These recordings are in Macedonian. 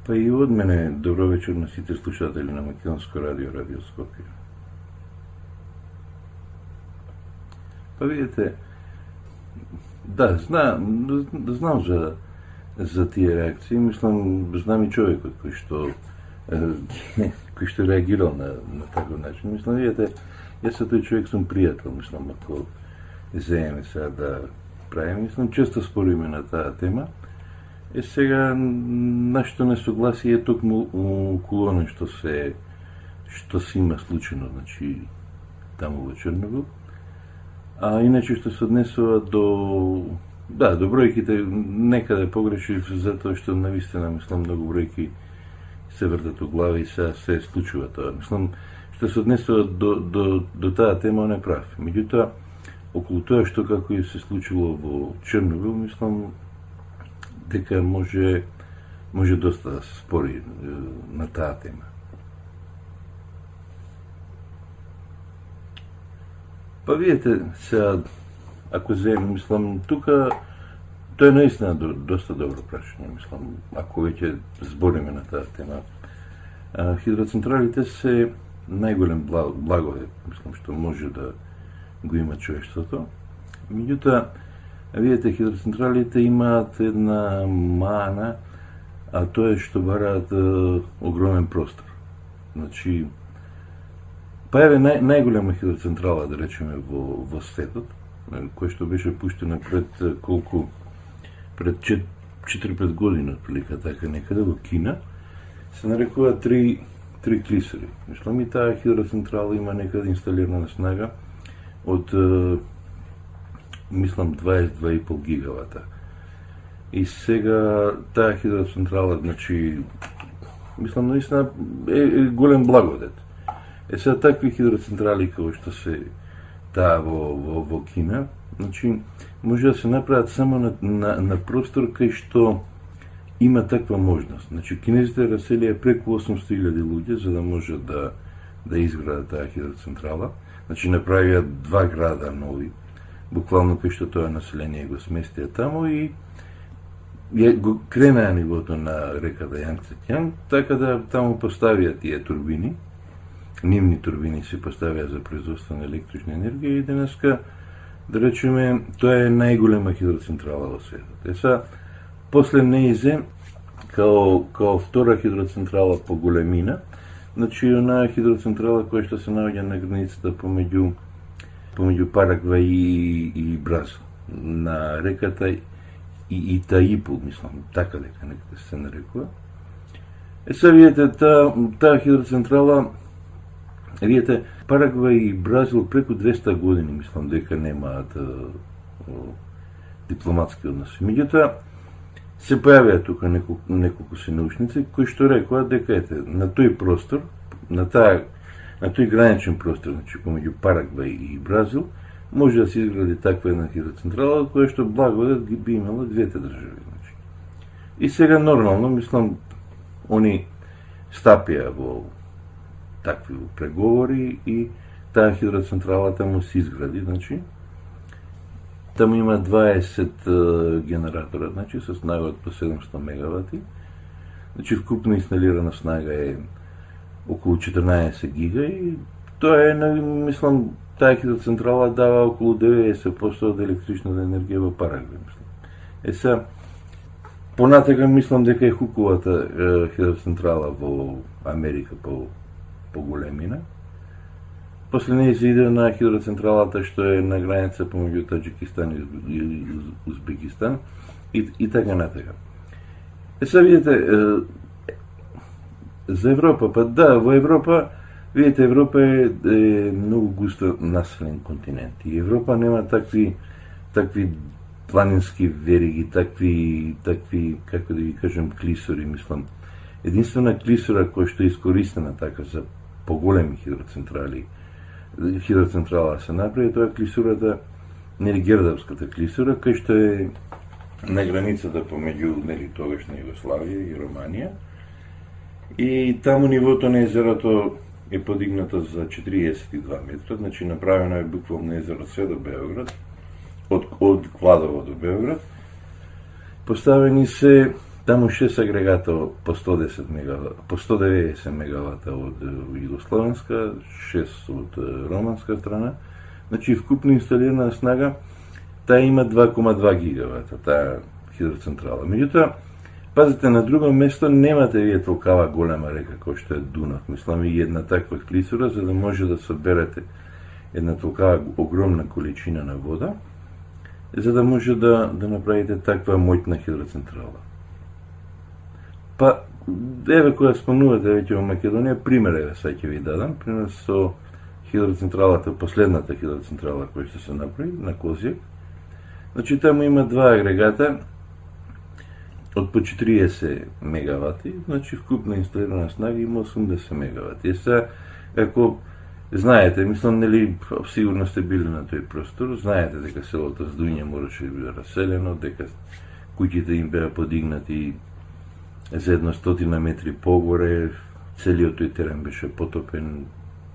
Па и од мене добро вечер на сите слушатели на Македонско радио, Радио Скопје. Па видите, да, знам за тие реакции, мислам, знам и човекот кој што реагирал на таков начин. Мислам, видите, јас со тој човек сум пријател, мислам, ако земеме сега да правиме, мислам, често спориме на таа тема. Сега нашето несогласие е токму околу оно што се има случајно, значи, таму во Черногор. А иначе што се однесува до бројките, некаде погрешив, затоа што навистина, мислам, многу бројки се вртат у глава и се случува тоа. Мислам, што се однесува до таа тема, не прав. Меѓутоа, околу тоа што како и се случило во Черногор, мислам, дека може доста да се спори на таа тема. Па видите, сега, ако земем, мислам, тука, тоа е наистина доста добро прашање, мислам, ако веќе збориме на таа тема. Хидроцентралите се најголем благодет, мислам, што може да го има човештвото. Меѓутоа, видите, хидроцентралите имаат една мана, а тоа е што бараат огромен простор. Значи, па еве најголема хидроцентрала, да речеме, во светот, која што беше пуштена пред 4-5 години, отприлика така некаде во Кина, се нарекува три клисери. Мислам, и таа хидроцентрала има некаде инсталирана снага од мислам 22,5 гигавата. И сега таа хидроцентрала, значи, мислам, наистина е голем благодет. Сега такви хидроцентрали како што се таа во Кина, значи, може да се направат само на простор кај што има таква можност. Значи, кинезите раселија преку 800,000 луѓе за да може да изградат таа хидроцентрала. Значи, направија 2 града нови, буквално кај што тоа население го сместија таму и го кренаа нивото на реката Јангцетјан, така да таму поставија тие турбини, нивни турбини се поставија за производство на електрична енергија и денеска, да речеме, тоа е најголема хидроцентрала во светот. Сега, после неизе, као втора хидроцентрала по големина, значи онаа хидроцентрала која што се наоѓа на границата помеѓу Парагвај и Бразил, на реката Итаипу, мислам, така дека некаде се нарекува. Сега видите, таа хидроцентрала, видите, Парагвај и Бразил преку 200 години, мислам, дека немаат дипломатски односи. Меѓутоа, се појавија тука неколку се научници кои што рекоа дека на тој простор, на тој граничен простор, значи помеѓу Парагвај и Бразил, може да се изгради таква една хидроцентрала која што благодет ги би имала двете држави. Значи. И сега нормално, мислам, они стапија во такви преговори и таа хидроцентрала таму се изгради, значи. Таму има 20 генератора, значи, со снага од по 700 мегавати. Значи, вкупно инсталирана снага е околу 14 гига и тоа е, мислам, таа хидроцентрала дава околу 90% од електричната енергија во Парагвај, мислам. Сега, понатака мислам дека е хуковата хидроцентрала во Америка по големина. После неја се иде на хидроцентралата што е на граница помеѓу Таџикистан и Узбекистан и така натака. Сега видите, за Европа, па да, во Европа, видите, Европа е многу густо населен континент и Европа нема такви планински вериги, такви, како да ги кажем, клисори, мислам. Единствена клисора која што е искористена така за поголеми хидроцентрала се направи, тоа е клисурата, Гердавската клисура, кај што е на границата помеѓу тогашна Југославија и Романија. И таму нивото на езерото е подигнато за 42 метра, значи направено е буквално езеро све до Београд, од Кладово до Београд. Поставени се Таму 6 агрегата по 110 мегавата, по 190 мегавата од југословенска, 6 од романска страна. Значи вкупно инсталирана снага таа има 2,2 гигавата, таа хидроцентрала. Меѓутоа, пазите, на друго место немате вие толкава голема река кој што е Дунав, мислам и една таква клисура, за да може да соберете една толкава огромна количина на вода, за да може да направите таква моќна хидроцентрала. Па, еве која спомнувате веќе во Македонија, пример еве сега ќе ви дадам, пример со хидроцентралата, последната хидроцентрала која што се направи на Козјак. Значи таму има два агрегата од по 40 мегавати, значи вкупна инсталирана снага има 80 мегавати. И сега, ако знаете, мислам, нели, сигурно сте били на тој простор, знаете дека селото Здујне мораше да биде раселено, дека куќите им беа подигнати за 100 метри погоре, целиот тој терен беше потопен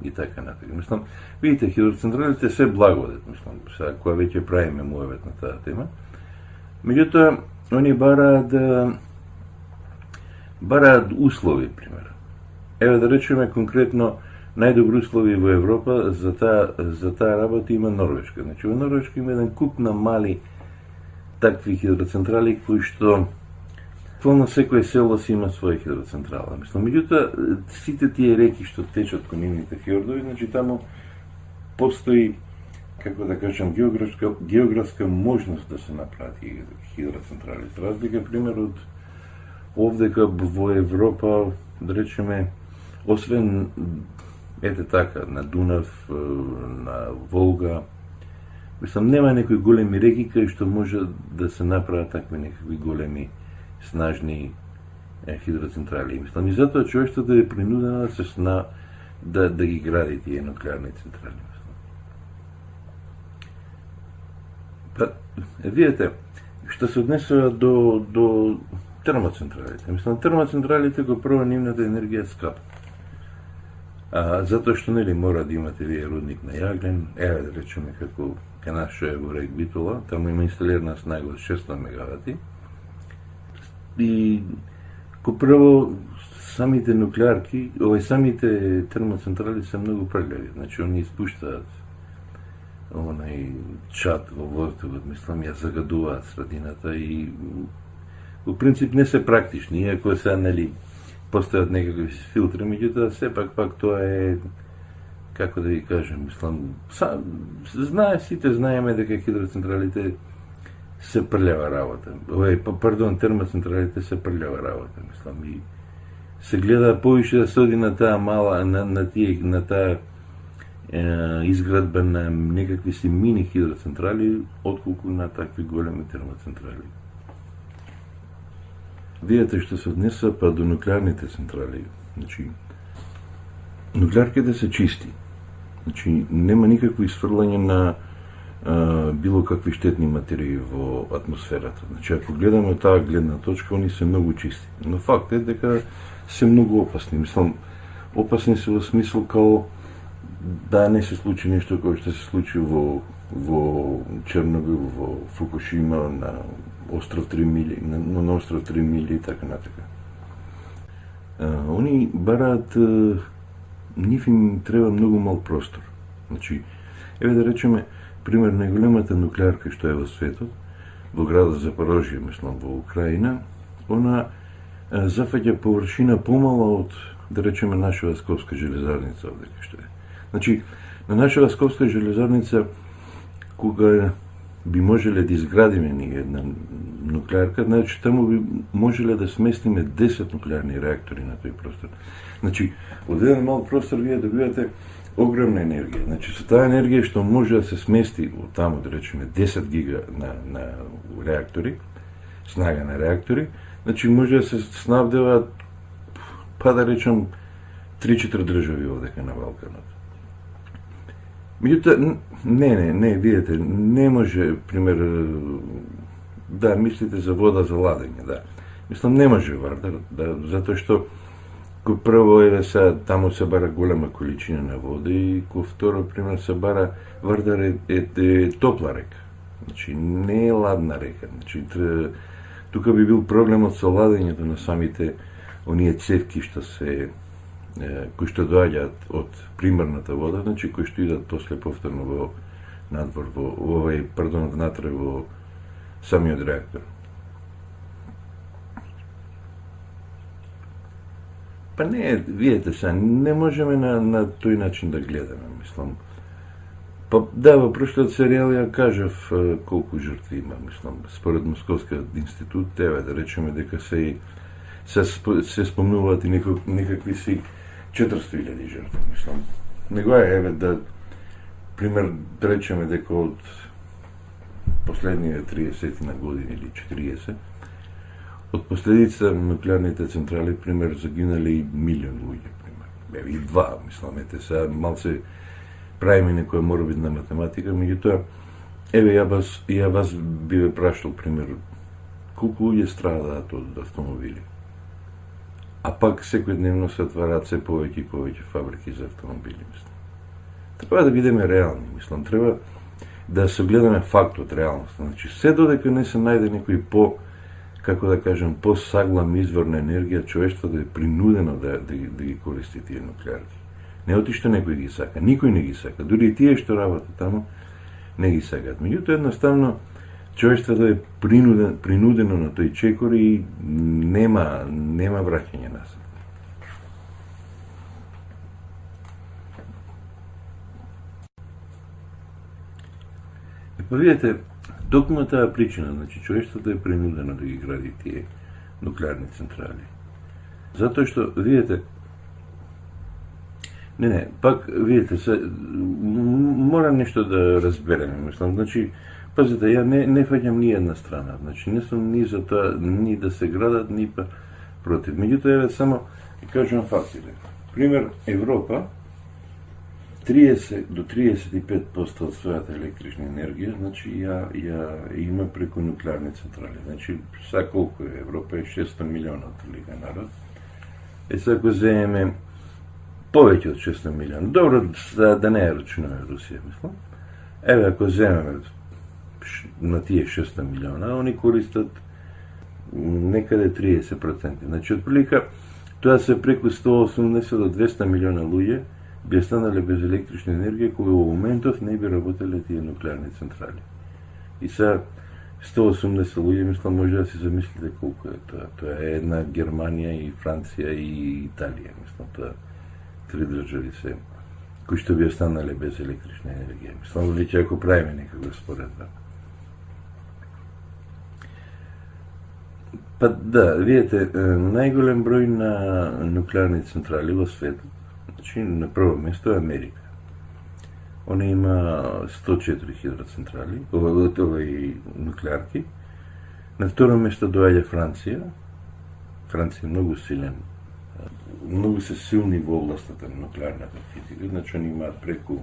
и така натаму. Мислам, видите, хидроцентралите се благодет, мислам, сега која веќе правиме муавет на таа тема. Меѓутоа, они бараат услови, пример. Еве да речеме конкретно најдобри услови во Европа за таа работа има Норвешка. Значи во Норвешка има еден куп на мали такви хидроцентрали кои што на секој село си има своја хидроцентрала. Мислам, меѓутоа сите тие реки што течат кон нивните фјордови, значи таму постои, како да кажам, географска можност да се направат хидроцентрали. Разлика, пример, од овдека во Европа, да речеме, освен, ете така, на Дунав, на Волга, мислам, нема некои големи реки кај што може да се направат такви некакви големи снажни хидроцентрали. Мислам, и затоа човештвото е принудено да ги гради тие нуклеарни централи. Па, видите, што се однесува до термоцентралите. Мислам, термоцентралите го прво нивната енергија е скапа. Затоа што, нели, мора да имате вие рудник на јаглен, еве да речеме како кај нас што е во рек Битола, таму има инсталирана снага од 600 мегавати. И ко прво самите нуклеарки, самите термоцентрали се многу прљави. Значи, они испуштаат онај чад во воздухот, мислам, ја загадуваат средината и во принцип не се практични, иако се, нели, постојат некакви филтри, меѓутоа сепак пак тоа е, како да ви кажем, мислам, сите знаеме дека хидроцентралите се прљава работа. Термоцентралите се прљава работа, мислам, и се гледа повише да се оди на таа мала, на таа изградба на некакви си мини хидроцентрали, отколку на такви големи термоцентрали. Видете што се однесува па до нуклеарните централи. Значи, нуклеарките се чисти. Значи, нема никакво изфрлање на било какви штетни материи во атмосферата. Значи, ако гледаме од таа гледна точка, они се многу чисти. Но факт е дека се многу опасни. Мислам, опасни се во смисол као да не се случи нешто кое што се случи во Чернобил, во Фукушима, на остров 3 мили, на остров 3 мили и така натака. Они бараат, нив им треба многу мал простор. Значи, еве да речеме, пример, најголемата нуклеарка што е во светот, во градот Запорожје, мислам, во Украина, она зафаќа површина помала од, да речеме, нашава Скопска железарница овдека што е. Значи, на нашава Скопска железарница, кога би можеле да изградиме ние една нуклеарка, значи таму би можеле да сместиме 10 нуклеарни реактори на тој простор. Значи, од еден мал простор вие добивате огромна енергија. Значи, со таа енергија што може да се смести од таму, да речеме, 10 гига на реактори, снага на реактори, значи може да се снабдеваат, па да речем, 3-4 држави овдека на Балканот. Меѓутоа, не, видите, не може, пример, да, мислите за вода за ладење, да. Мислам, не може Вардар, да, затоа што ко прво еве сега таму се бара голема количина на вода и ко второ, пример, се бара Вардар е топла река. Значи, не е ладна река. Значи, тука би бил проблемот со ладењето на самите оние цевки кои што доаѓаат од примарната вода, значи кои што идат после повторно во надвор, внатре во самиот реактор. Па не, видете се, не можеме на тој начин да гледаме, мислам. Па да, во прошлиот серијал ја кажав колку жртви има, мислам. Според Московскиот институт, еве да речеме дека се спомнуваат и некакви си 400.000 жртви, мислам. Него еве да пример да речеме дека од последниве 30 на години или 40 од последица на нуклеарните централи, пример, загинали и милион луѓе, пример. И два, мислам, сега малце правиме некоја моробидна математика, меѓутоа, еве, ја вас би ве прашал, пример, колку луѓе страдаат од автомобили. А пак секојдневно се отвараат се повеќе и повеќе фабрики за автомобили, мислам. Треба да бидеме реални, мислам, треба да се гледаме фактот, реалност. Значи, се додека не се најде некој како да кажем, посаглам извор на енергија, човештвото е принудено да ги користи тие нуклеарки. Не оти што некој ги сака, никој не ги сака, дури и тие што работат таму не ги сакаат. Меѓутоа едноставно човештвото е принудено на тој чекор и нема враќање назад. Па видите, токму таа причина, значи човештвото е принудено да ги гради тие нуклеарни централи. Затоа што, видите, пак, видите, мора нешто да разбереме, мислам, значи, пазите, ја не фаќам ни една страна, значи, не сум ни за тоа, ни да се градат, ни па против. Меѓутоа, еве, само ќе кажам фактите. Пример, Европа, 30 до 35% од својата електрична енергија, значи ја има преку нуклеарни централи. Значи, сега колку е Европа? Е 600 милиона отприлика народ. Сега ако земеме повеќе од 600 милиона, добро, да не ја рачунаме Русија, мислам. Еве, ако земеме на тие 600 милиона, они користат некаде 30%. Значи, отприлика, тоа се преку 180 до 200 милиона луѓе би останале без електрична енергија, кога во моментов не би работеле тие нуклеарни централи. И сега 180 луѓе, мислам, може да си замислите колку е тоа. Тоа е една Германија и Франција и Италија, мислам, тоа три држави се кои што би останале без електрична енергија. Мислам, веќе ако правиме некаква споредба. Па да, видите, најголем број на нуклеарни централи во светот, значи на прво место е Америка. Она има 104 хидроцентрали, и нуклеарки. На второ место доаѓа Франција. Франција е многу силен. Многу се силни во областта на нуклеарната физика, значи они имаат преку,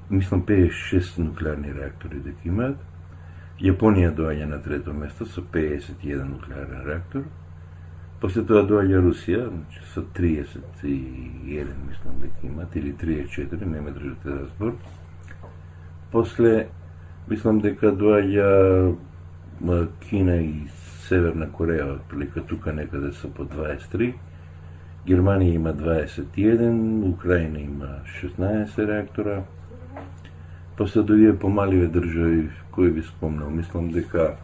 мислам, 56 нуклеарни реактори дека имаат. Јапонија доаѓа на трето место со 51 нуклеарен реактор. После тоа доаѓа Русија, значи со 31, мислам дека имат, или 34, не ме држите за збор. После, мислам дека доаѓа Кина и Северна Кореја, отприлика тука некаде се по 23. Германија има 21, Украина има 16 реактора. После до овие помаливе држави, кои би спомнал, мислам дека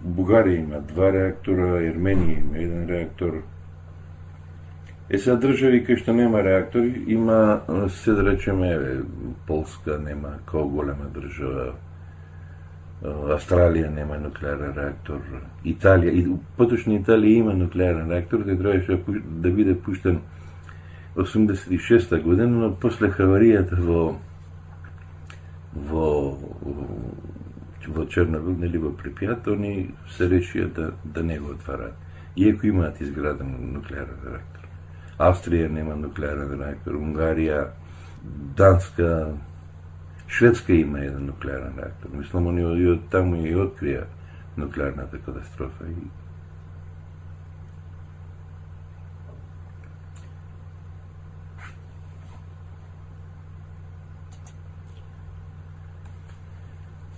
Бугарија има 2 реактора, Ерменија има 1 реактор. Сега држави кои што нема реактори, има, се да речеме, Полска нема као голема држава, Австралија нема нуклеарен реактор, Италија, поточно Италија има нуклеарен реактор, тој требаше да биде пуштен 86-та година, но после хаваријата во Чернобил, нели во Припјат, они се решија да не го отвараат. Иако имаат изграден нуклеарен реактор. Австрија нема нуклеарен реактор, Унгарија, Данска, Шведска има еден нуклеарен реактор. Мислам, они таму ја открија нуклеарната катастрофа.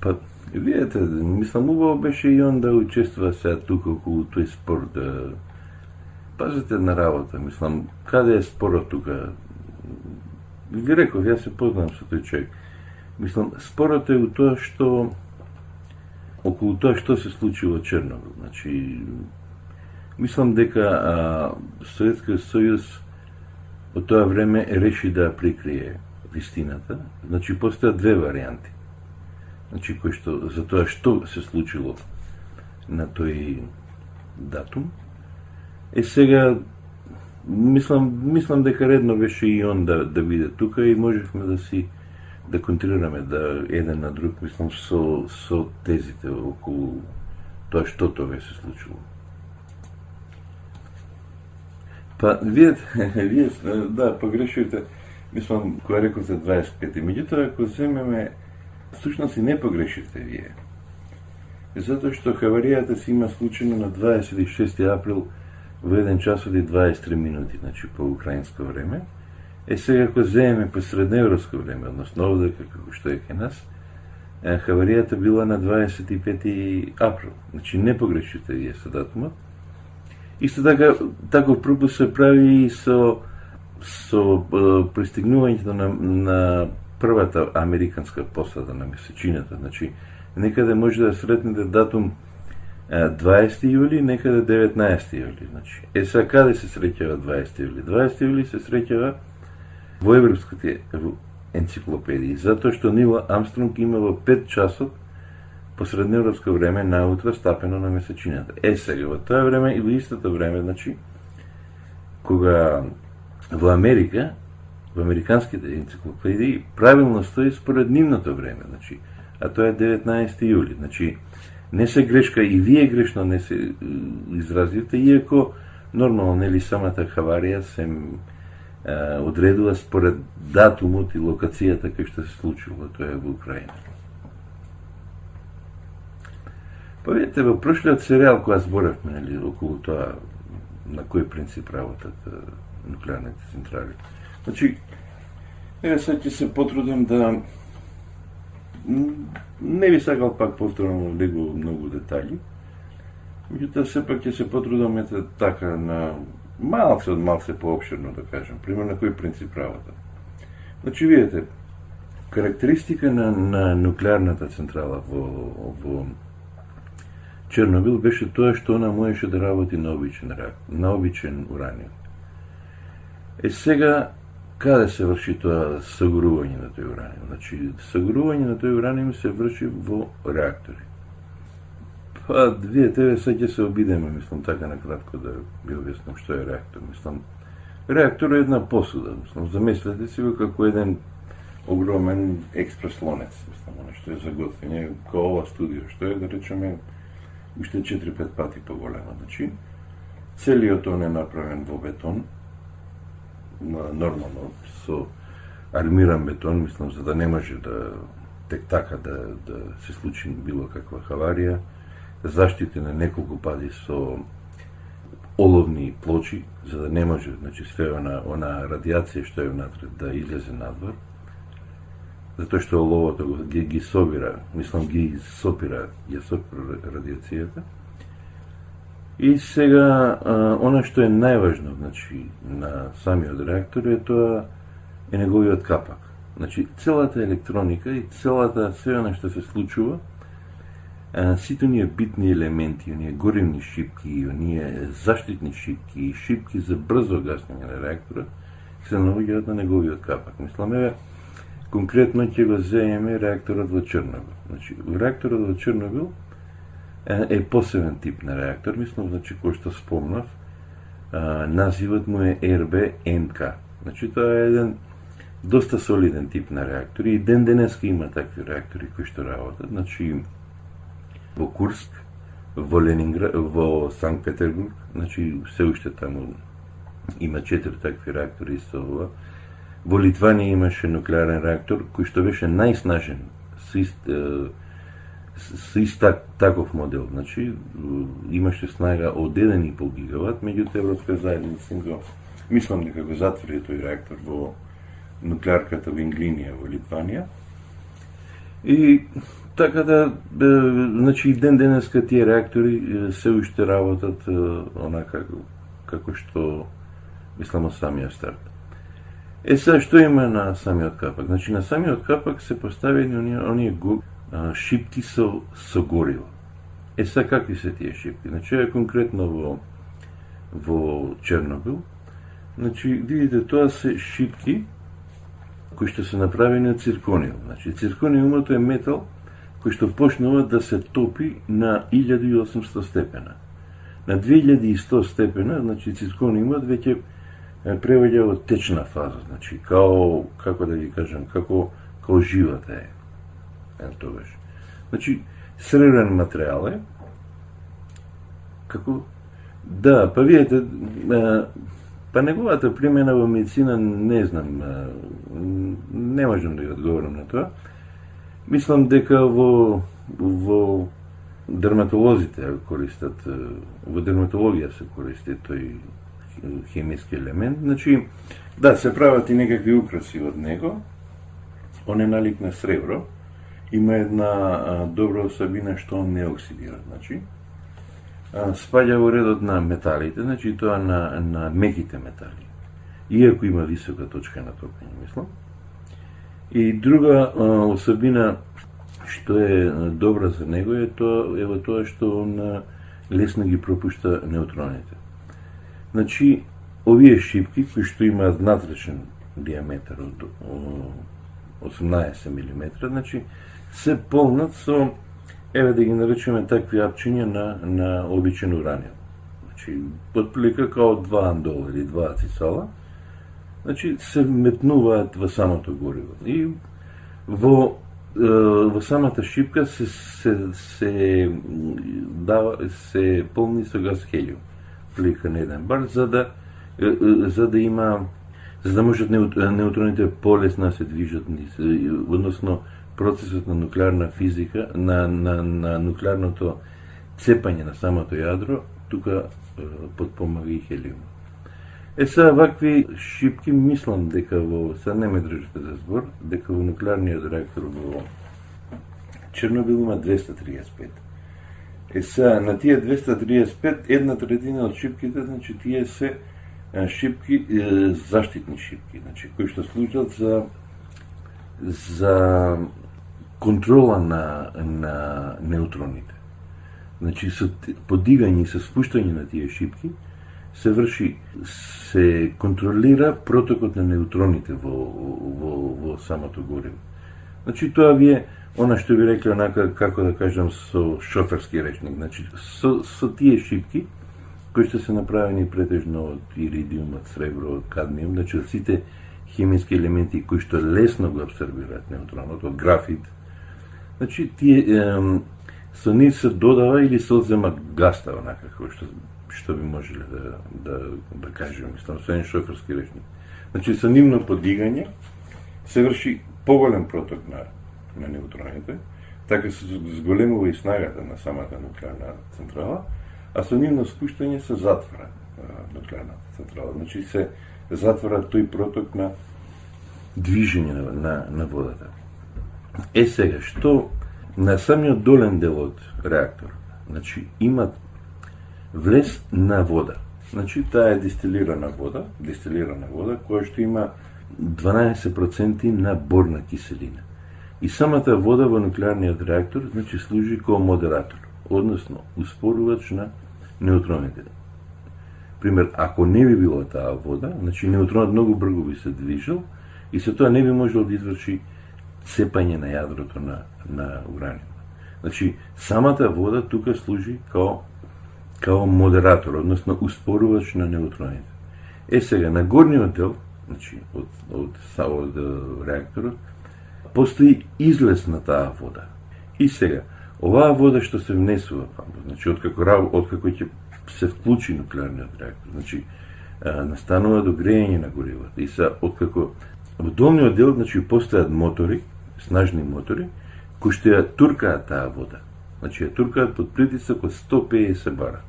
Па, видите, мислам, убаво беше и он да учествува сега тука околу тој спор, да пазите на работа, мислам, каде е спорот тука? Ви реков, јас се познам со тој човек. Мислам, спорот е у тоа што околу тоа што се случи во Чернобил. Значи, мислам дека Советскиот сојуз во тоа време реши да прикрие вистината. Значи, постојат две варијанти. Значи, кој што, за тоа што се случило на тој датум. Сега, мислам дека редно беше и он да биде тука и можевме да контрираме еден на друг, мислам, со тезите околу тоа што тоа се случило. Па, вие, да, погрешивте, мислам, која рековте 25. Меѓутоа, ако земеме, всушност и не погрешивте вие. Затоа што хаваријата се има случено на 26. април во 1 часот и 23 минути, значи по украинско време. Сега ако земеме по средноевропско време, односно овде како што е кај нас, хаваријата била на 25. април. Значи не погрешите вие со датумот. Исто така, таков пропуск се прави и со пристигнувањето на првата американска посада на месечината. Значи, некаде може да сретнете датум 20 јули, некаде 19 јули. Значи, сега каде се среќава 20 јули? 20 јули се среќава во европските енциклопедии, затоа што Нил Амстронг имало 5 часот по средноевропско време наутро стапено на месечината. Сега, во тоа време и во истото време, значи, кога во Америка, во американските енциклопедии, правилно стои според нивното време, значи, а тоа е 19 јули. Значи, не се грешка и вие грешно не се изразивте, иако нормално, нели, самата хаварија се одредува според датумот и локацијата кај што се случило, тоа е во Украина. Па видите, во прошлиот серијал која зборевме, нели, околу тоа на кој принцип работат нуклеарните централи. Значи, сега ќе се потрудам да не би сакал пак повторно да го многу детали, меѓутоа сепак ќе се потрудам така на малце поопширно да кажем, пример на кој принцип работа. Значи, видите, карактеристика на нуклеарната централа во Чернобил беше тоа што она можеше да работи на обичен ураниум. Сега, каде се врши тоа сагорување на тој ураниум? Значи, сагорување на тој ураниум се врши во реактори. Па, видите, сега ќе се обидеме, мислам, така накратко да ви објаснам што е реактор. Мислам, реактор е една посуда, мислам, замислете си го како еден огромен експреслонец, мислам, оно што е за готвење, као ова студио, што е, да речеме, уште 4-5 пати поголема. Значи, целиот он е направен во бетон, нормално, со армиран бетон, мислам, за да не може да тек така да се случи било каква хаварија, заштитена неколку пати со оловни плочи, за да не може, значи, све она радиација што е внатре да излезе надвор, затоа што оловото ги собира, мислам, ги сопира радиацијата. И сега, она што е најважно, значи, на самиот реактор е тоа е неговиот капак. Значи, целата електроника и све она што се случува, сите оние битни елементи, оние горивни шипки, оние заштитни шипки, шипки за брзо гаснење на реактора, се наоѓаат на неговиот капак. Мислам, конкретно ќе го земеме реакторот во Чернобил. Значи, реакторот во Чернобил е посебен тип на реактор, мислам, значи, кој што спомнав, називот му е RBMK. Значи, тоа е еден доста солиден тип на реактори и ден денеска има такви реактори кои што работат. Значи, во Курск, во Ленинград, во Санкт Петербург, значи, се уште таму има 4 такви реактори со ова. Во Литванија имаше нуклеарен реактор кој што беше најснажен со таков модел. Значи, имаше снага од 1,5 гигават, меѓутоа Европска заедница го, мислам дека го затвори тој реактор во нуклеарката во Инглинија во Литванија. И Така да, значи и ден денеска тие реактори се уште работат онака како што мислам од самиот старт. Сега што има на самиот капак? Значи на самиот капак се поставени оние шипки со гориво. Сега какви се тие шипки? Значи конкретно во Чернобил, значи видите тоа се шипки кои што се направени од циркониум. Значи циркониумот е метал кој што почнува да се топи на 1800 степена. На 2100 степена, значи циркониумот веќе преваѓа во течна фаза, значи како да ги кажам, како живата е. Тогаш. Значи сребрен материјал е. Како да, па видите, па неговата примена во медицина не знам, не можам да ја одговорам на тоа. Мислам дека во дерматолозите користат, во дерматологија се користи тој хемиски елемент. Значи, да, се прават и некакви украси од него. Он е налик на сребро. Има една добра особина што он не оксидира. Значи, спаѓа во редот на металите, значи тоа на меките метали. Иако има висока точка на топење, мислам. И друга особина што е добра за него е тоа што он лесно ги пропушта неутроните. Значи, овие шипки кои што имаат натречен диаметар од 18 мм, значи се полнат со, еве да ги наречеме такви апчиња на обичен ураниум. Значи, отприлика као 2 андола или 2 цицала, значи се метнуваат во самото гориво. И во самата шипка се полни со газ хелиум, прилика на еден бар, за да можат неутроните полесно се движат, односно процесот на нуклеарна физика, на нуклеарното цепање на самото јадро, тука потпомага и хелиум. Сега вакви шипки мислам дека сега не ме држите за збор, дека во нуклеарниот реактор во Чернобил има 235. Сега на тие 235, една третина од шипките, значи тие се шипки, заштитни шипки, значи кои што служат за контрола на неутроните. Значи со подигање и со спуштање на тие шипки се контролира протокот на неутроните во самото гориво. Значи тоа ви е она што ви рекле онака, како да кажам, со шоферски речник. Значи со тие шипки кои што се направени претежно од иридиум, од сребро, од кадмиум, значи од сите хемиски елементи кои што лесно го абсорбираат неутронот, од графит. Значи тие со нив се додава или се одзема гаста, онака како што би можеле да кажем, мислам, со еден шоферски речник. Значи со нивно подигање се врши поголем проток на неутроните, така се зголемува и снагата на самата нуклеарна централа, а со нивно спуштање се затвора нуклеарната централа. Значи се затвора тој проток на движење на водата. Сега, што на самиот долен дел од реакторот, значи има влез на вода. Значи таа е дистилирана вода, која што има 12% на борна киселина. И самата вода во нуклеарниот реактор, значи служи како модератор, односно успорувач на неутроните. Пример, ако не би било таа вода, значи неутронот многу брзо би се движел и со тоа не би можел да изврши цепање на јадрото на ураниум. Значи, самата вода тука служи као модератор, односно успорувач на неутроните. Сега, на горниот дел, значи, од реакторот, постои излез на таа вода. И сега, оваа вода што се внесува, значи, откако ќе се вклучи нуклеарниот реактор, значи, настанува до грејење на горивото. И са, откако во долниот дел, значи, постојат мотори, снажни мотори, кои што ја туркаат таа вода. Значи, ја туркаат под притисок од 150 бара.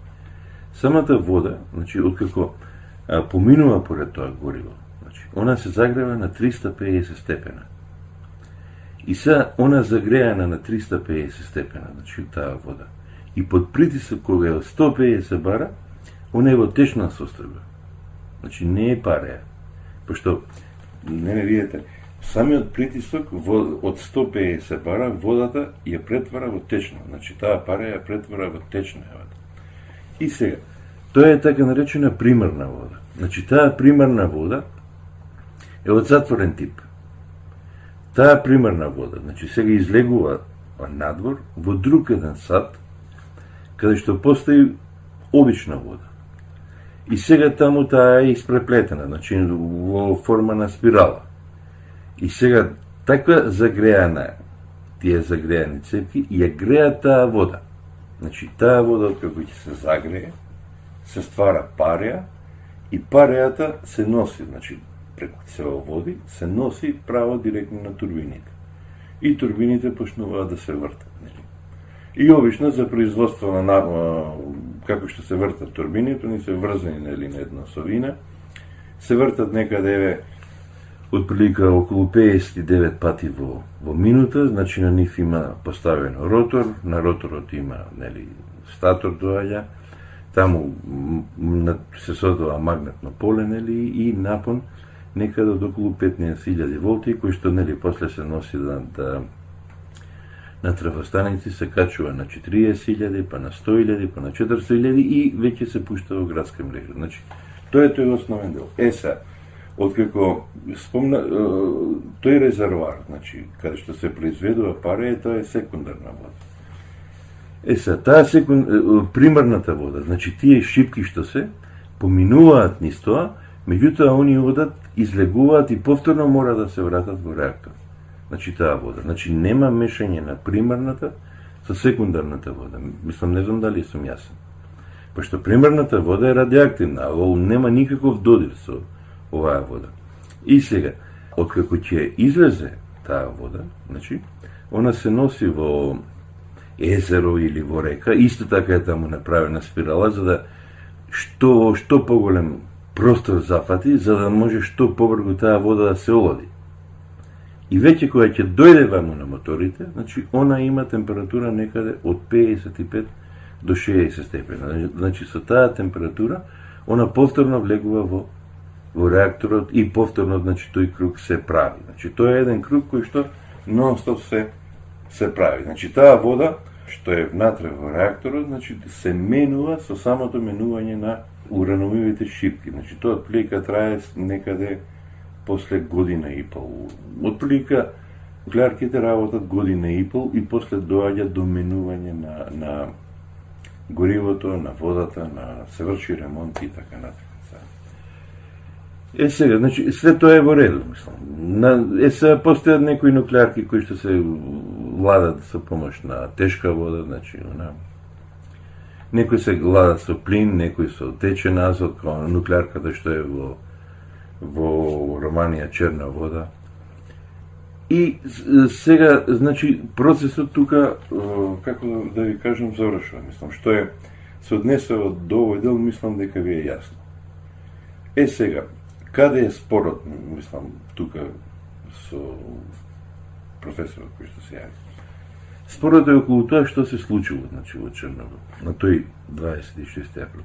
Самата вода, значи, откако поминува поред тоа гориво, значи, она се загрева на 350 степена. И сега она загреана на 350 степена, значи таа вода. И под притисок кога е од 150 бара, она е во течна состојба. Значи не е пареја. Пошто, не видите, самиот притисок од 150 бара водата ја претвара во течна. Значи таа пареја ја претвара во течна вода. И сега, тоа е така наречена примарна вода. Значи таа примарна вода е од затворен тип. Таа примарна вода, значи сега излегува надвор во друг еден сад, каде што постои обична вода. И сега таму таа е испреплетена, значи во форма на спирала. И сега таква загреана, тие загреани цевки, ја греа таа вода. Значи таа вода како ќе се загрее, се ствара пареја и парејата се носи, значи преку цевоводи, се носи право директно на турбините. И турбините почнуваат да се вртат. И обично за производство на како што се вртат турбините, они се врзани на една совина, се вртат некаде отприлика околу 59 пати во минута, значи на нив има поставено ротор, на роторот има статор доаѓа, таму се создава магнетно поле и напон некаде од околу 15.000 волти, кој што после се носи на трафостаници, се качува на 40.000, па на 100.000, па на 400.000 и веќе се пушта во градска мрежа. Значи, тоа е тој основен дел. Сега, откако спомна, тој резервоар, значи, каде што се произведува пареја, тоа е секундарна вода. Сега, таа примарната вода, значи тие шипки што се поминуваат низ тоа, меѓутоа оние одат, излегуваат и повторно мора да се вратат во реактор. Значи таа вода. Значи нема мешање на примарната со секундарната вода. Мислам, не знам дали сум јасен. Пошто примарната вода е радиоактивна, а нема никаков додир со оваа вода. И сега, откако ќе излезе таа вода, значи, она се носи во езеро или во река, исто така е таму направена спирала, за да што поголем простор зафати, за да може што побрзо таа вода да се олади. И веќе кога ќе дојде ваму на моторите, значи она има температура некаде од 55 до 60 степена. Значи со таа температура она повторно влегува во реакторот и повторно, значи, тој круг се прави. Значи тоа е еден круг кој што нон-стоп се прави. Значи таа вода што е внатре во реакторот, значи се менува со самото менување на урановивите шипки. Значи тоа отприлика трае некаде после година и пол. Отприлика нуклеарките работат година и пол и после доаѓа до менување на горивото, на водата, на се врши ремонт и така натаму. Сега, значи, све тоа е во реду, мислам. Сега постојат некои нуклеарки кои што се владат со помош на тешка вода, значи, некои се владат со плин, некои со течен азот, како нуклеарката што е во Романија Черна вода. И сега, значи, процесот тука, како да ви кажам, завршува, мислам, што е се однесува до овој дел, мислам дека ви е јасно. Сега, каде е спорот, мислам, тука со професорот кој што се јави? Спорот е околу тоа што се случило, значи, во Черногор, на тој 26 април.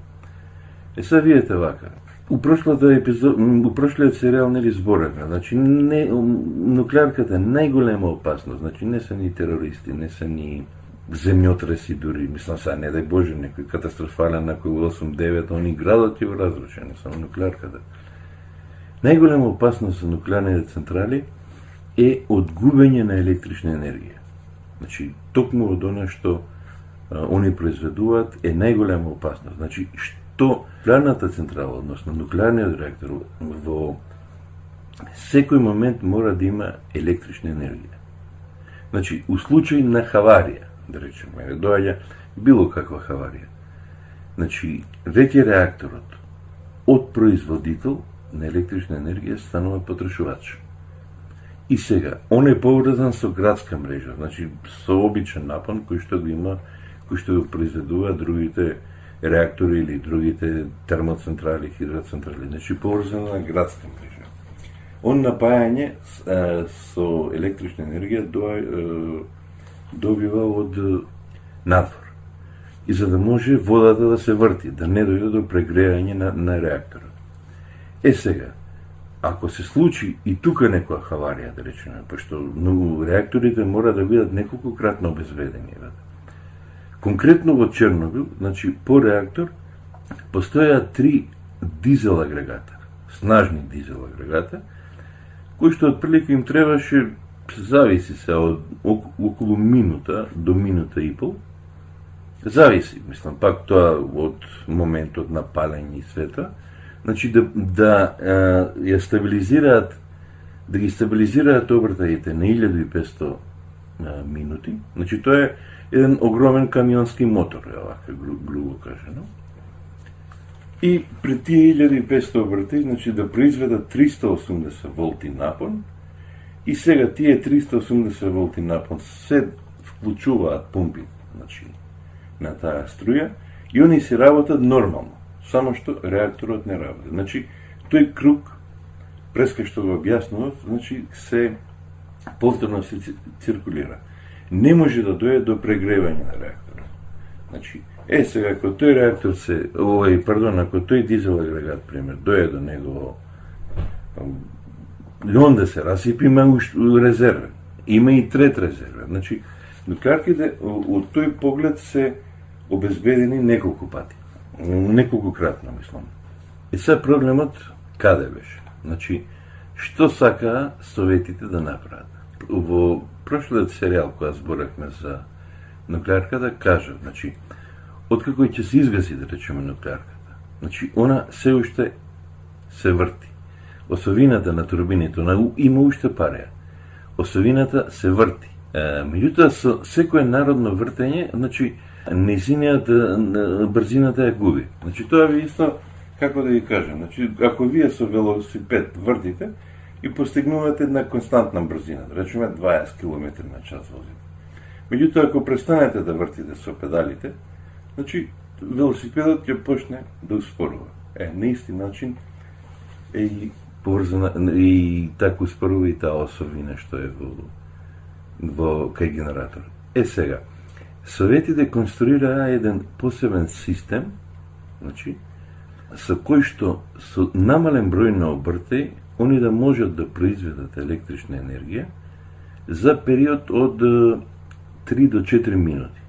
Сега видите вака, у прошлиот серијал нели зборевме, значи нуклеарката е најголема опасност, значи не се ни терористи, не се ни земјотреси дури, мислам сега не дај Боже некој катастрофален накој 8-9, они градот ќе разрушени, само нуклеарката. Најголема опасност за нуклеарните централи е одгубење на електрична енергија. Значи, токму од она што они произведуваат е најголема опасност. Значи, што нуклеарната централа, односно нуклеарниот реактор, во секој момент мора да има електрична енергија. Значи, у случај на хаварија, да речеме, доаѓа било каква хаварија. Значи, веќе реакторот од производител на електрична енергија станува потрошувач. И сега, он е поврзан со градска мрежа, значи со обичен напон кој што го има, кој што го произведува другите реактори или другите термоцентрали, хидроцентрали, значи поврзан на градска мрежа. он напајање со електрична енергија добива од надвор. И за да може водата да се врти, да не дојде до прегреање на реакторот. Сега, ако се случи и тука некоја хаварија, да речеме, пошто реакторите мора да бидат неколкократно обезвредени. Конкретно во Чернобил, значи по реактор, постојаат 3 дизел агрегата, снажни дизел агрегата, кои што отприлика им требаше, зависи се од околу минута до минута и пол, зависи, мислам, пак тоа од моментот на палење и света, значи да ја стабилизираат, да ги стабилизираат обртаите на 1500 минути, значи тоа е еден огромен камионски мотор, вака грубо кажено. И пред тие 1500 обрти, значи да произведат 380 волти напон, и сега тие 380 волти напон се вклучуваат помпи, значи, на таа струја, и они се работат нормално, само што реакторот не работи. Значи, тој круг, преска што го објаснував, значи, се повторно се циркулира. Не може да дојде до прегревање на реакторот. Значи, сега, ако тој реактор ако тој дизел агрегат, пример, дојде до него, онда се расипи, има резервен. Има и трет резервен. Значи, нуклеарките од тој поглед се обезбедени неколку пати. Неколкократно, мислам. И сега проблемот каде беше? Значи, што сакаа советите да направат? Во прошлиот серијал, која зборахме за нуклеарката, кажа, значи, откако ќе се изгаси, да речеме, нуклеарката, значи, она се уште се врти. Осовината на турбините, она има уште пареја. Осовината се врти. Меѓутоа, со секое народно вртење, значи, незинијата брзината ја губи. Значи, тоа ви исто, како да ви кажем, значи, ако вие со велосипед вртите и постигнувате една константна брзина, да речеме 20 км на час возите. Меѓутоа, ако престанете да вртите со педалите, значи, велосипедот ќе почне да успорува. На исти начин и поврзана, и така успорува и таа осовина што е во кај генератор. Сега, советите конструираа еден посебен систем, значи, со кој што со намален број на обртеи, они да можат да произведат електрична енергија за период од 3 до 4 минути,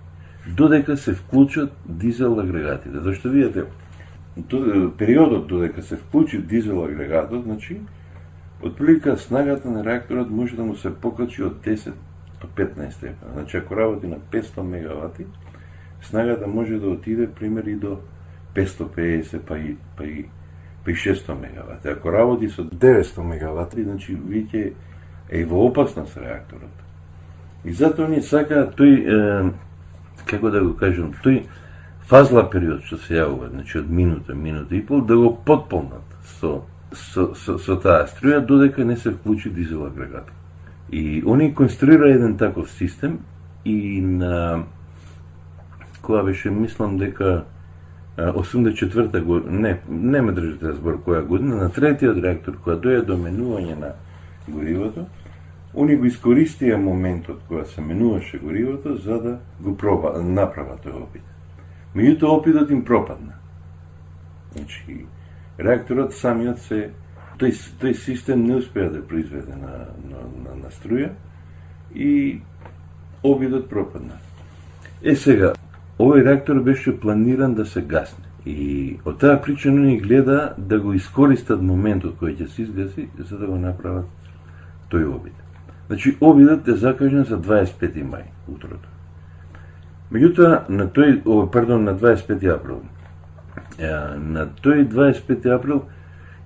додека се вклучат дизел агрегатите. Зашто видите, периодот додека се вклучи дизел агрегатот, значи, отприлика снагата на реакторот може да му се покачи од 10 до 15 степена. Значи, ако работи на 500 мегавати, снагата може да отиде, пример, и до 550, па и 600 мегавати. Ако работи со 900 мегавати, значи, веќе е во опасност реакторот. И затоа ни сакаат тој, како да го кажем, тој фазла период што се јавува, значи од минута, минута и пол, да го потполнат со таа струја, додека не се вклучи дизел агрегатот. И они конструира еден таков систем и на која беше, мислам дека 84-та година, не ме држите да збор која година, на третиот реактор, која дојде до менување на горивото, они го искористија моментот која се менуваше горивото за да го направат тој опит. Меѓутоа опитот им пропадна. Значи, реакторот самиот тој систем не успеа да произведе на струја и опитот пропадна. Сега, овој реактор беше планиран да се гасне. И од таа причина ни гледа да го искористат моментот кој ќе се изгаси, за да го направат тој обид. Значи, обидот е закажен за 25 мај, утрото. Меѓутоа, на 25 април. На тој 25 април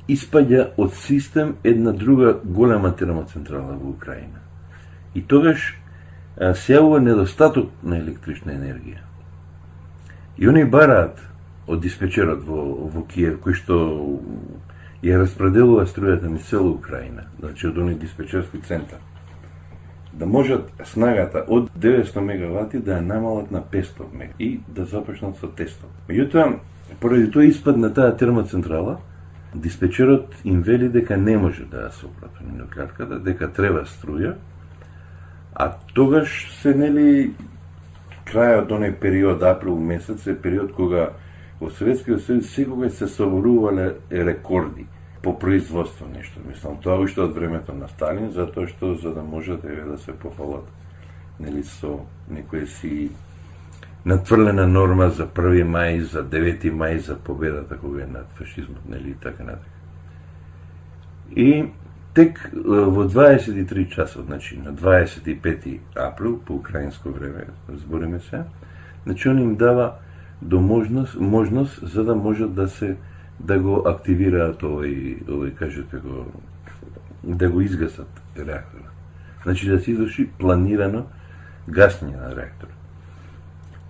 испаѓа од систем една друга голема термоцентрала во Украина. И тогаш се јавува недостаток на електрична енергија. И они бараат од диспечерот во Киев, кој што ја распределува струјата низ цела Украина, значи од оној диспечерски центар, да можат снагата од 900 мегавати да ја намалат на 500 мегавати и да започнат со тестот. Меѓутоа, поради тоа испадна таа термоцентрала диспечерот им вели дека не може да ја соправи нуклеарката, дека треба струја, а тогаш се нели крајот оној период, април месец, е период кога во Советскиот сојуз секогаш се соборувале рекорди по производство нешто. Мислам, тоа уште од времето на Сталин, затоа што за да можат да се пофалат нели со некоја си надфрлена норма за 1 мај, за 9 мај, за победата кога е над фашизмот, нели и така натака. И тек во 23 часот, значи на 25 април по украинско време, збориме се, значи он им дава можност за да можат да го активираат овој кажете го, да го изгасат реакторот. Значи да се изврши планирано гасење на реакторот.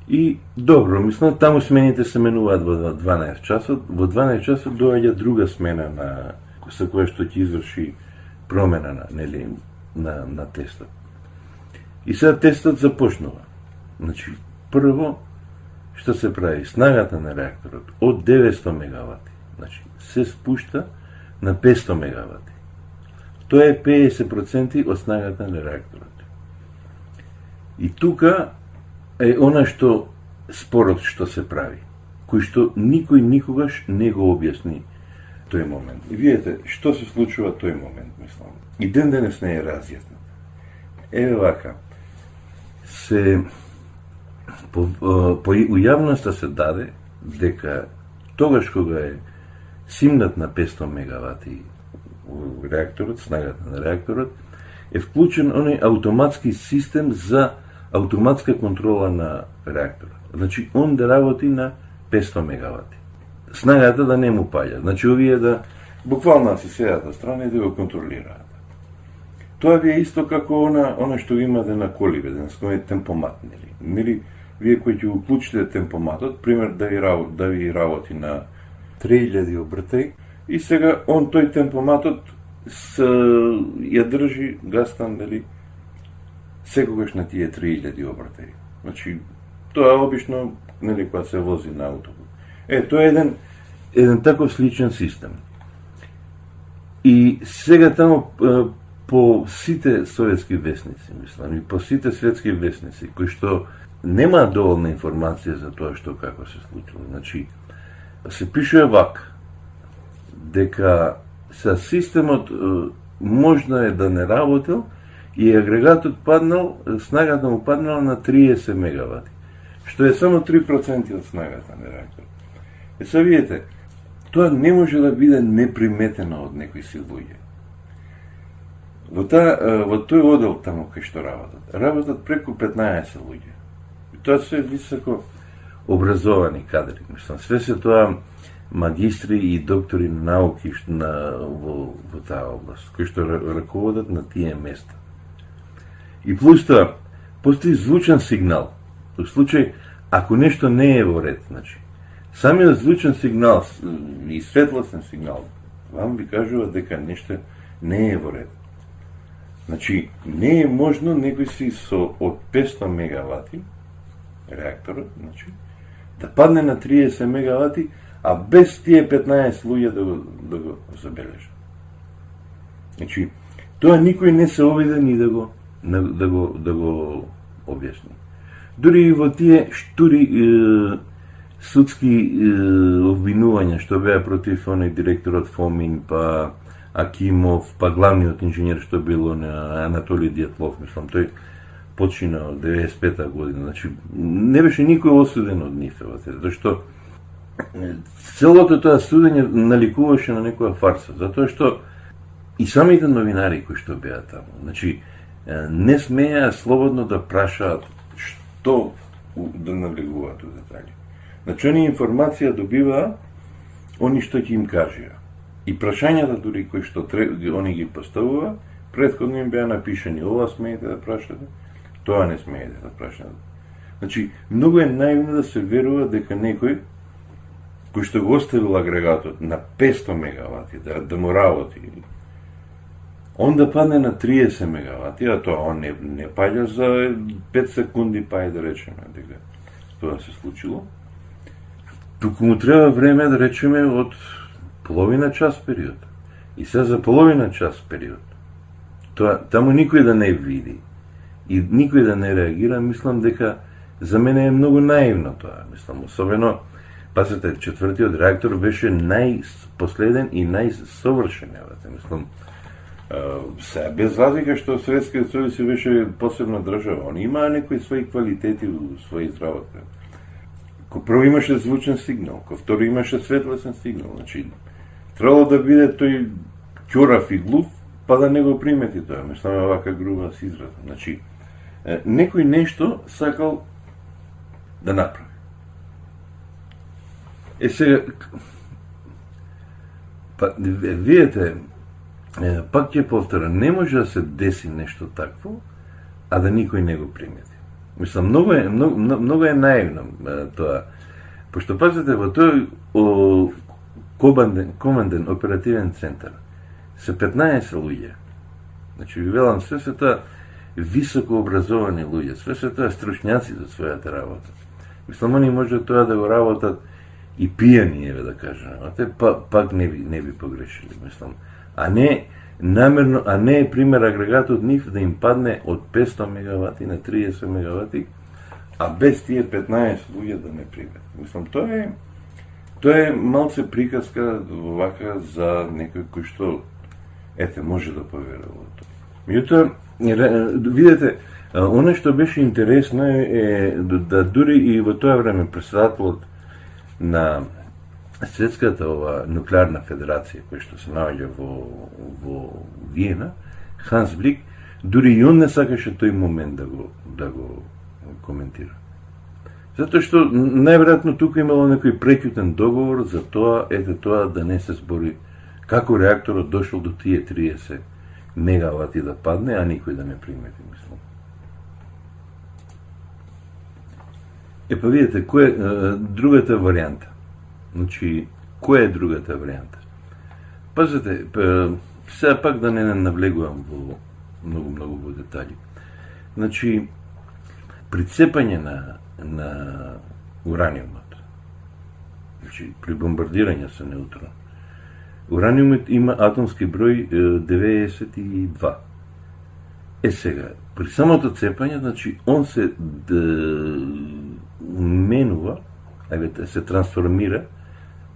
И добро, мислам, таму смените се менуваат во 12 часот. Во 12 часот доаѓа друга смена со која што ќе изврши промена на тестот. И сега тестот започнува. Значи, прво, што се прави? Снагата на реакторот од 900 мегавати, значи, се спушта на 500 мегавати. Тоа е 50% од снагата на реакторот. И тука е она што спорот што се прави, кој што никој никогаш не го објасни тој момент. И видите што се случува тој момент, мислам. И ден денес не е разјаснет. Еве вака, у јавноста се даде дека тогаш кога е симнат на 500 мегавати у реакторот, снагата на реакторот, е вклучен оној автоматски систем за автоматска контрола на реакторот. Значи, он да работи на 500 мегавати. Снагата да не му паѓа. Значи, овие да буквално се седат на страна и да го контролираат. Тоа ви е исто како она што имате на коливе, да ској темпомат, нели? Вие кои ќе уклучите темпоматот, пример да ви работи на 3000 обртаи, и сега тој темпоматот ја држи гастан, нели, секогаш на тие 3000 обртаи. Значи, тоа е обично, нели, кога се вози на автобус. Тоа е еден таков сличен систем. И сега таму по сите советски весници, мислам, и по сите светски весници, кои што нема доволна информација за тоа што како се случило. Значи, се пишува вака, дека са системот можно е да не работел и агрегатот паднал, снагата му паднала на 30 мегавати, што е само 3% од снагата на реактор. Сега видите, тоа не може да биде неприметено од некои си луѓе. Во тој одел таму кај што работат преку 15 луѓе. И тоа се високо образовани кадри, мислам, све се тоа магистри и доктори на науки во таа област, кои што раководат на тие места. И плюс тоа, постои звучен сигнал, во случај, ако нешто не е во ред, значи, самиот звучен сигнал и светлосен сигнал вам ви кажува дека нешто не е во ред. Значи, не е можно некој си од 500 мегавати реакторот, значи, да падне на 30 мегавати, а без тие 15 луѓе да го забележат. Значи, тоа никој не се обиде ни да го објасни. Дури и во тие штури судски обвинувања што беа против оној директорот Фомин, па Акимов, па главниот инженер што било на Анатолий Дјатлов, мислам, тој почина од 95-та година. Значи, не беше никој осуден од нив, затоа што целото тоа судење наликуваше на некоја фарса, затоа што и самите новинари кои што беа таму, значи, не смеја слободно да прашаат што да навлегуваат у детали. Значи, они информација добиваа они што ќе им кажеа. И прашањата дури кои што они ги поставува, претходно им беа напишани, ова смеете да прашате, тоа не смеете да прашате. Значи, многу е наивно да се верува дека некој кој што го оставил агрегатот на 500 мегавати, да му работи, он да падне на 30 мегавати, а тоа он не паѓа за 5 секунди, па да речеме дека тоа се случило. Туку му треба време, да речеме, од половина час период. И се за половина час период. Таму никој да не види и никој да не реагира, мислам дека за мене е многу наивно тоа. Мислам, особено, пазете, четвртиот реактор беше најпоследен и најсовршен. Мислам, се без разлика што Советскиот сојуз беше посебна држава, он имаа некои своји квалитети во своји изработка. Ко прво имаше звучен сигнал, ко второ имаше светлесен сигнал. Значи, требало да биде тој ќорав и глув, па да не го примети тоа. Мислам, вака груба се израза. Значи, некој нешто сакал да направи. Сега, па, видите, пак ќе повторам, не може да се деси нешто такво, а да никој не го примети. Мислам, многу е наивно тоа. Пошто пазите, во тој команден оперативен центар се 15 луѓе. Значи, ви велам, све се тоа високо образовани луѓе, све се тоа стручњаци за својата работа. Мислам, они може тоа да го работат и пијани, еве да кажем, а те пак не би погрешили, мислам. А не намерно, а не е пример агрегатот нив да им падне од 500 мегавати на 30 мегавати, а без тие 15 луѓе да не приме. Мислам, тоа е малце приказка вака за некој кој што може да поверува во тоа. Меѓутоа, видете, оно што беше интересно е да дури и во тоа време председателот на Светската нуклеарна федерација, која што се наоѓа во Виена, Ханс Блик, дури и он не сакаше тој момент да го коментира. Затоа што најверојатно тука имало некој преќутен договор за тоа, тоа да не се збори како реакторот дошол до тие 30 мегавати да падне, а никој да не примети, мислам. Па видите, кој е другата варијанта? Значи, која е другата варијанта? Пазете, сега пак да не навлегувам во многу во детали. Значи, прицепање на ураниумот, значи, при бомбардирање со неутрон, ураниумот има атомски број 92. Сега, при самото цепање, значи, он се менува, се трансформира.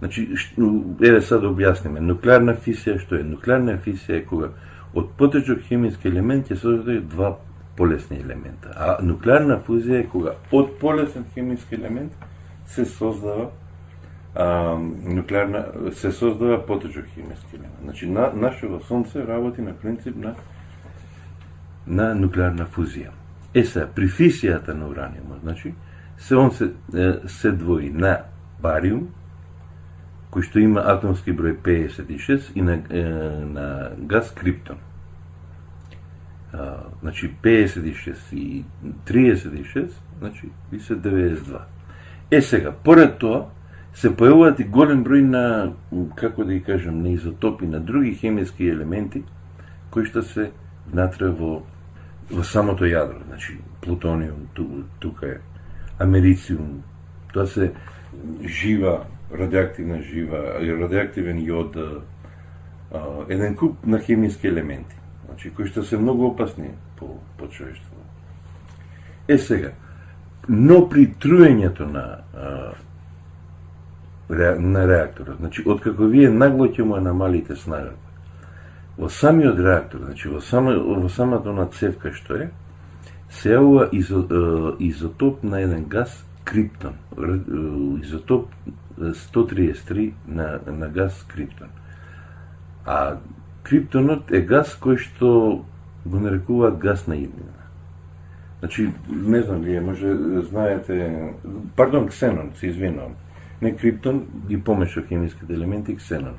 Значи, сега да објасниме, нуклеарна фисија што е? Нуклеарна фисија е кога од потечок хемиски елемент ќе создадат два полесни елемента, а нуклеарна фузија е кога од полесен хемиски елемент се создава потечок хемиски елемент. Значи, нашето Сонце работи на принцип на нуклеарна фузија. Сега, при фисијата на ураниумот, значи, се двои на бариум, кој што има атомски број 56, и на газ криптон. Значи, 56 и 36, значи, и се 92. Сега, поред тоа, се појавуваат и голем број на, како да ги кажем, на изотопи, на други хемиски елементи, кои што се внатре во самото јадро. Значи, плутониум, тука е америциум, тоа се жива, радиоактивна жива, радиоактивен јод, еден куп на хемиски елементи, значи, кои што се многу опасни по човештво. Сега, но при труењето на реакторот, значи, откако вие нагло ќе му намалите снагата, во самиот реактор, значи, во самата на цевка што е, се јавува изотоп на еден газ криптон, изотоп 133 на газ криптон. А криптонот е газ кој што го нарекуваат газ на иднина. Значи, не знам вие, може знаете, пардон, ксенон, се извинувам. Не криптон, ги помешав хемиските елементи, ксенон.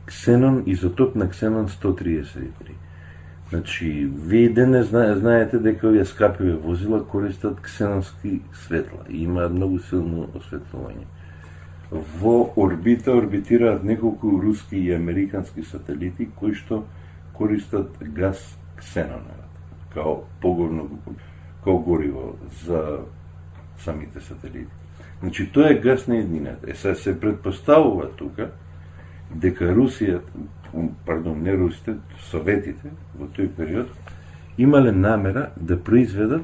Ксенон, изотоп на ксенон 133. Значи, вие денес знаете дека овие скапиве возила користат ксенонски светла и имаат многу силно осветлување. Во орбита орбитираат неколку руски и американски сателити кои што користат газ ксенон као гориво за самите сателити. Значи, тоа е газ на еднината. Сега се предпоставува тука дека Русија, пардон, не русите, советите во тој период имале намера да произведат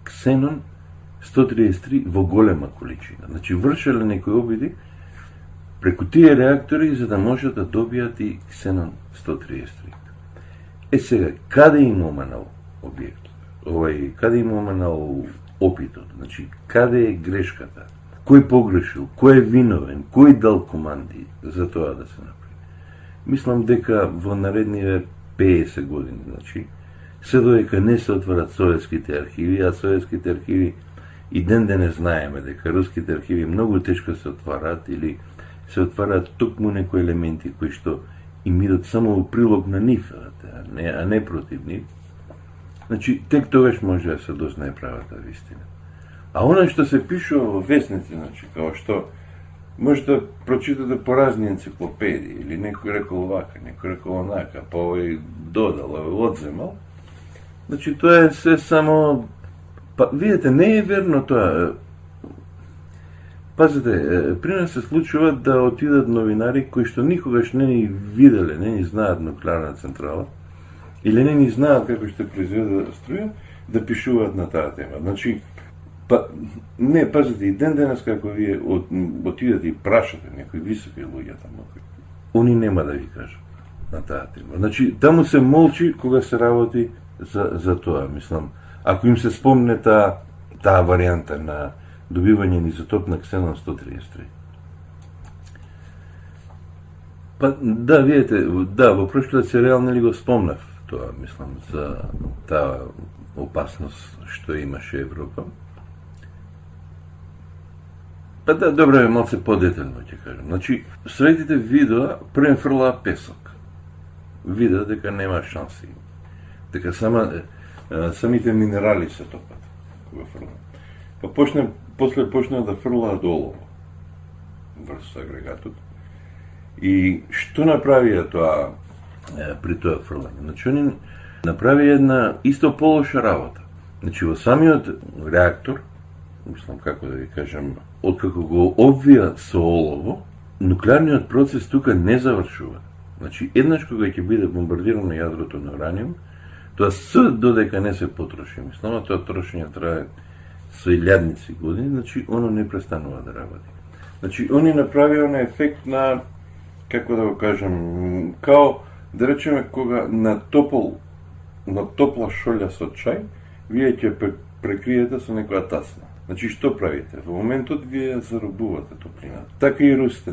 ксенон 133 во голема количина. Значи вршеле некои обиди преку тие реактори за да можат да добијат и ксенон 133. Сега, каде им оманал објектот? Каде им оманал опитот? Значи, каде е грешката? Кој погрешил? Кој е виновен? Кој дал команди за тоа да се направи? Мислам дека во наредниве 50 години, значи, се додека не се отварат советските архиви, а советските архиви и ден денес знаеме дека руските архиви многу тешко се отварат или се отварат токму некои елементи кои што им идат само во прилог на нив, а не против нив. Значи, тек тогаш може да се дознае правата вистина. А она што се пишува во весници, значи, као што може да прочитате по разни енциклопедии, или некој рекол вака, некој рекол онака, па овој додал, овој одземал, значи, тоа е се само... Па, видите, не е верно тоа. Пазите, при нас се случува да отидат новинари кои што никогаш не ни виделе, не ни знаат нуклеарна централа, или не ни знаат како ще произведе струја, да пишуваат на таа тема. Значи, не, пазите, и ден денес како вие отидете и прашате некои високи луѓе таму, они нема да ви кажат на таа тема. Значи, таму се молчи кога се работи за тоа, мислам. Ако им се спомне таа варијанта на добивање на изотоп на ксенон 133. Па, да, видите, да, во прошлиот серијал нели го спомнав тоа, мислам, за таа опасност што имаше Европа. Па да, добро, малце подетелно ќе кажам. Значи, светите видеа прем фрлаа песок. Видеа дека нема шанси. Дека самите минерали се топат кога фрлаа. Па после почна да фрлаат олово врз агрегатот. И што направија тоа при тоа фрлање? Значи, они направија една исто полоша работа. Значи, во самиот реактор, мислам како да ви кажам, откако го обвија со олово, нуклеарниот процес тука не завршува. Значи, еднаш кога ќе биде бомбардирано јадрото на ураниум, тоа се додека не се потроши. Мислам, а тоа трошење трае со илјадници години, значи, оно не престанува да работи. Значи, они направија на ефект на, како да го кажам, као, да речеме, кога на топла шолја со чај, вие ќе прекриете со некоја тасна. Значи, што правите? Во моментот вие заробувате топлината. Така и русите,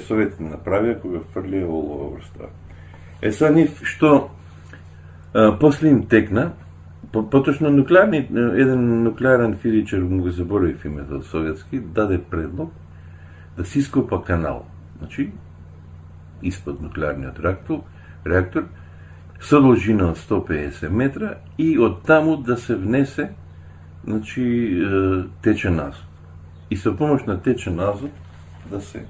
советите направија кога фрлија олово врз тоа. Са нив што после им текна, поточно еден нуклеарен физичар, му го заборавив името советски, даде предлог да се ископа канал, значи, испод нуклеарниот реактор, со должина од 150 метра и од таму да се внесе, значи, течен азот. И со помош на течен азот да се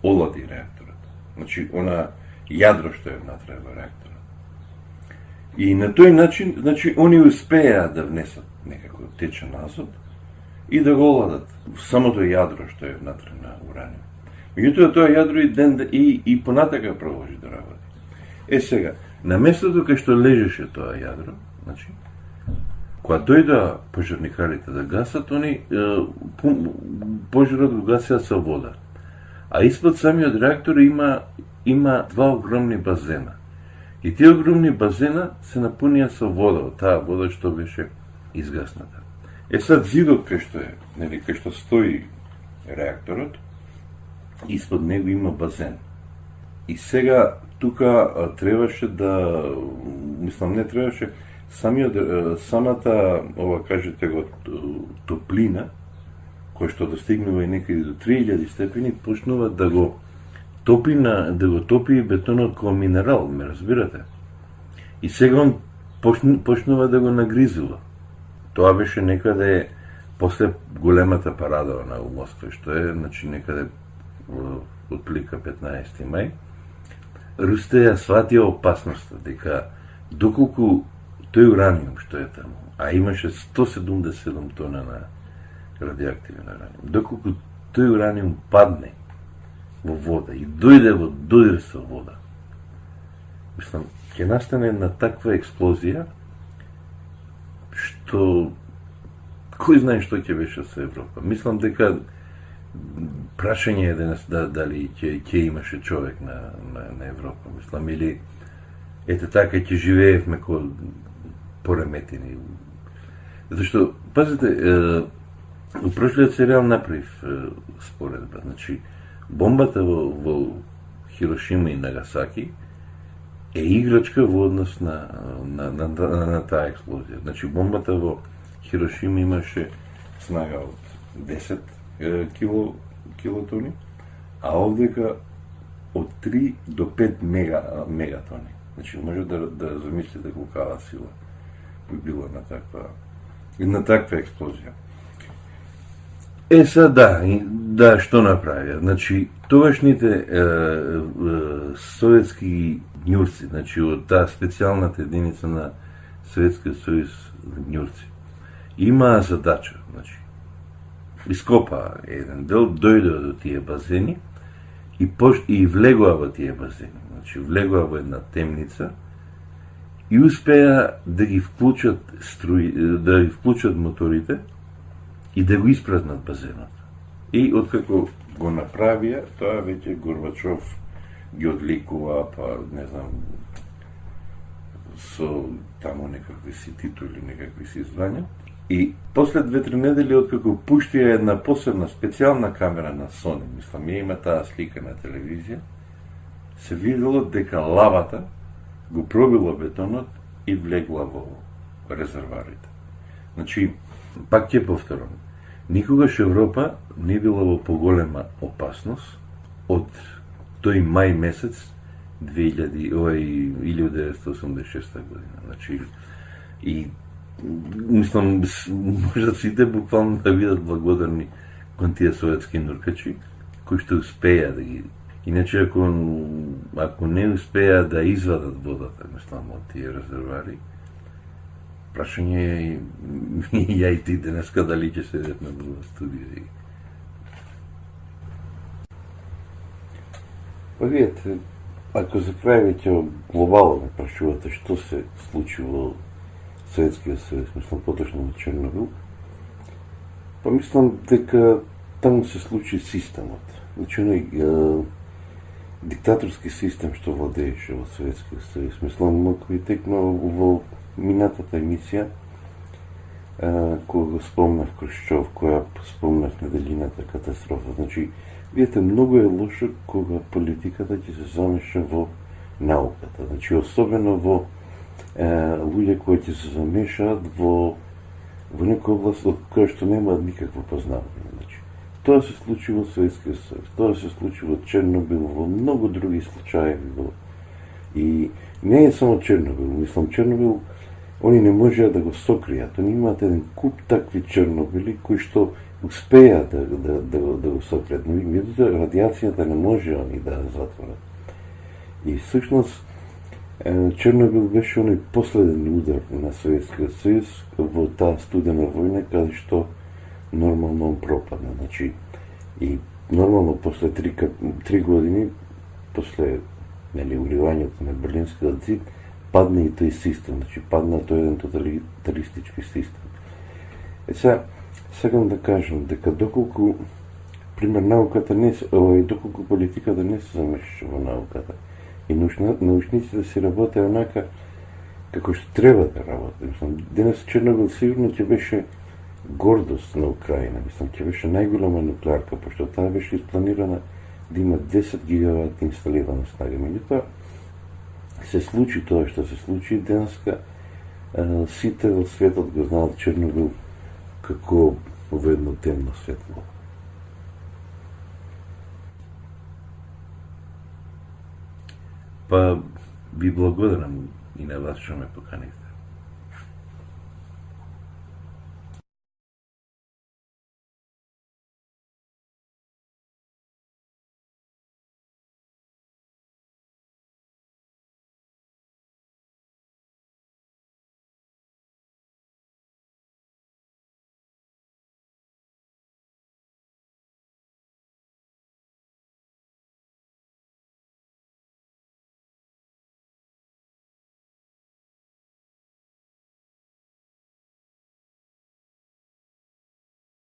олади реакторот. Значи, она јадро што е внатре во реакторот. И на тој начин, значи, они успеа да внесат некако течен азот и да го оладат самото јадро што е внатре на ураниум. Меѓутоа, тоа јадро и понатака продолжи да работи. Сега, на местото кај што лежеше тоа јадро, значи, кога дојда пожарникарите да гасат, они пожарот го гасеа со вода. А испод самиот реактор има два огромни базена. И тие огромни базена се напунија со вода, таа вода што беше изгасната. Сад зидот кај што е, нели, кај што стои реакторот, испод него има базен. И сега тука требаше да, мислам, не требаше, самата, кажете го, топлина, која што достигнува и некаде до 3000 степени, почнува да го топи бетонот како минерал, ме разбирате? И сега он почнува да го нагризува. Тоа беше некаде после големата парада на Москва, што е, значи, некаде отплика 15 мај. Русите ја сватија опасноста, дека доколку тој ураниум што е таму, а имаше 177 тона на радиоактивен ураниум, доколку тој ураниум падне во вода и дојде во додир со вода, мислам, ќе настане една таква експлозија, што кој знае што ќе беше со Европа. Мислам дека прашање е денес дали ќе имаше човек на Европа, мислам, или ете така ќе живеевме ко пореметени. Зашто, пазите, у прошлиот серијал направив споредба, значи, бомбата во Хирошима и Нагасаки е играчка во однос на таа експлозија. Значи, бомбата во Хирошима имаше снага од 10 килотони, а овдека од 3 до 5 мегатони. Значи, може да замислите колкава сила би било на таква експлозија. Да, што направија? Значи, тогашните советски њурци, значи од таа специјалната единица на Советскиот сојуз њурци, имаа задача, значи, ископаа еден дел, дојдоа до тие базени и влегоа во тие базени. Значи, влегоа во една темница и успеа да ги вклучат моторите и да го испразнат базенот. И откако го направија, тоа веќе Горбачов ги одликува, па не знам, со таму некакви си титули, некакви си звања. И после 2-3 недели откако пуштија една посебна специјална камера на Sony, мислам, ја има таа слика на телевизија, се видело дека лавата го пробила бетонот и влегла во резерварите. Значи, пак ќе повторам, никогаш Европа не била во поголема опасност од тој мај месец 1986 година. Значи, и мислам, може сите буквално да бидат благодарни кон тие советски нуркачи, кои што успеа да ги... Иначе, ако не успеа да извадат водата, мислам, од тие резервари, прашање е ја и ти денеска дали ќе седетме во студија. Па видите, ако за крај веќе глобално ме прашувате што се случи во Советскиот сојуз, мислам поточно во Чернобил, па мислам дека таму се случи системот. Значи, оној диктаторски систем што владееше во Советскиот сојуз. Мислам, ако ви текнал во минатата емисија, кога го спомнав Крушчов, која спомнав неделината катастрофа. Значи, видите, многу е лошо кога политиката ќе се замеша во науката. Значи, особено во луѓе кои ќе се замешаат во некоја област од која што немаат никакво познавање. Значи, тоа се случи во Советскиот сојуз, тоа се случи во Чернобил, во многу други случаеви. И не е само Чернобил, мислам, Чернобил, они не можеа да го сокријат. Они имаат еден куп такви Чернобили кои што успеа да го сокријат. Но видите, радиацијата не може они да затворат. И всушност Чернобил беше оној последен удар на Советскиот сојуз во таа студена војна, каде што нормално он пропадна. Значи, и нормално после 3 години, после уливањето на Берлинскиот зид, падна и тој систем, значи падна тој еден тоталитаристички систем. Сега, сакам да кажам дека доколку, пример, науката доколку политиката не се замешаше во науката, и научниците си работеа онака како што треба да работи. Мислам, денес Чернобил сигурно ќе беше гордост на Украина. Мислам, ќе беше најголема нуклеарка, пошто таа беше испланирана да има 10 гигават инсталирана снага. Меѓутоа, се случи тоа што се случи, денеска сите во светот го знаат Чернобил како во едно темно светло. Па ви благодарам и на вас што ме поканихте.